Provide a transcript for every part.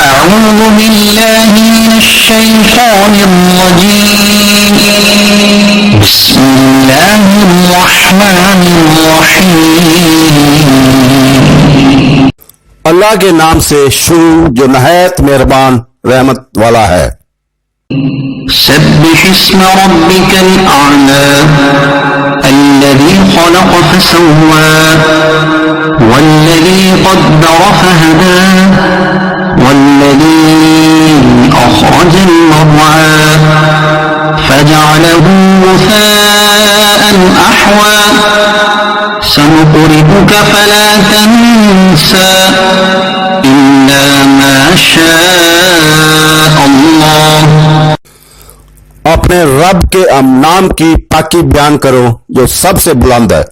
أعوذ بالله من الشيطان الرجيم. بسم الله الرحمن الرحيم. اللہ کے نام سے شروع جو نہایت مہربان رحمت والا ہے. سبح اسم ربك الأعلى الذي خلق فسوى والذي قدر فهدى والذي أخرج المرعى فجعله غثاء أحوى سنقرئك فلا تنسى إلا ما شاء الله. اپنے رب کے نام کی پاکی بیان کرو جو سب سے بلند ہے،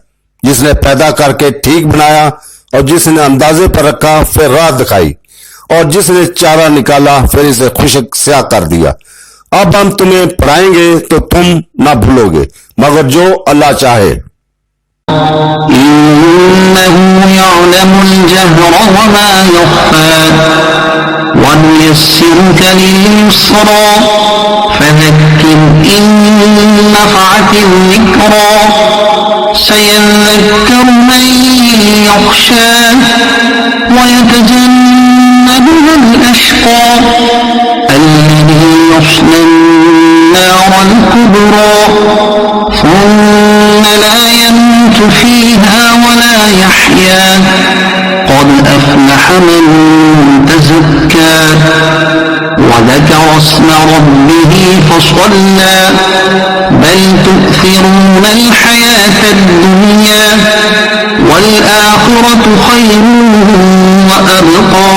جس نے پیدا کر کے ٹھیک بنایا اور جس نے اندازے پر رکھا پھر راہ دکھائی اور جس نے چارہ نکالا پھر اسے خشک سیاہ کر دیا. اب ہم تمہیں پڑھائیں گے تو تم نہ بھولو گے مگر جو اللہ چاہے. إنه يعلم الجهر وما يخفى ونيسرك لليسرى فذكر إن نفعت الذكرى سيذكر من يخشى ويتجنبها الأشقى الذي يصلى النار الكبرى ثم لا يموت فيها ولا يحيا قد أفلح من تزكى وذكر اسم ربه فصلى بل تؤثرون الحياة الدنيا والآخرة خير وأبقى.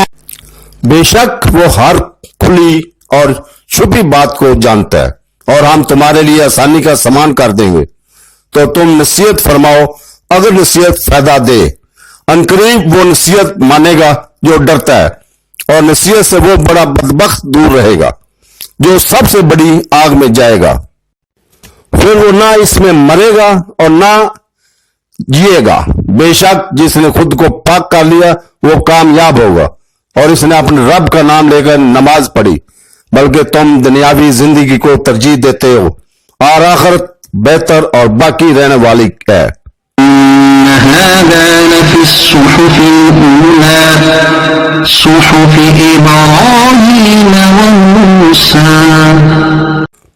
بے شک وہ ہر کھلی اور چھپی بات کو جانتا ہے اور ہم تمہارے لیے آسانی کا سامان کر دیں گے تو تم نصیحت فرماؤ اگر نصیحت فائدہ دے. عنقریب وہ نصیحت مانے گا جو ڈرتا ہے اور نصیحت سے وہ بڑا بدبخت دور رہے گا جو سب سے بڑی آگ میں جائے گا. پھر وہ نہ اس میں مرے گا اور نہ جیے گا. بے شک جس نے خود کو پاک کر لیا وہ کامیاب ہوگا. اور اس نے اپنے رب کا نام لے کر نماز پڑھی بلکہ تم دنیاوی زندگی کو ترجیح دیتے ہو اور آخرت بہتر اور باقی رہنے والی ہے. هذا لفي الصحف الأولى صحف إبراهيم وموسى.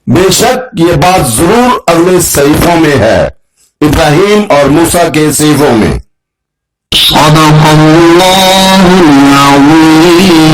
بے شک یہ بات ضرور اگلے صحیفوں میں ہے، ابراہیم اور موسیٰ کے صحیفوں میں. صدق اللہ العظیم.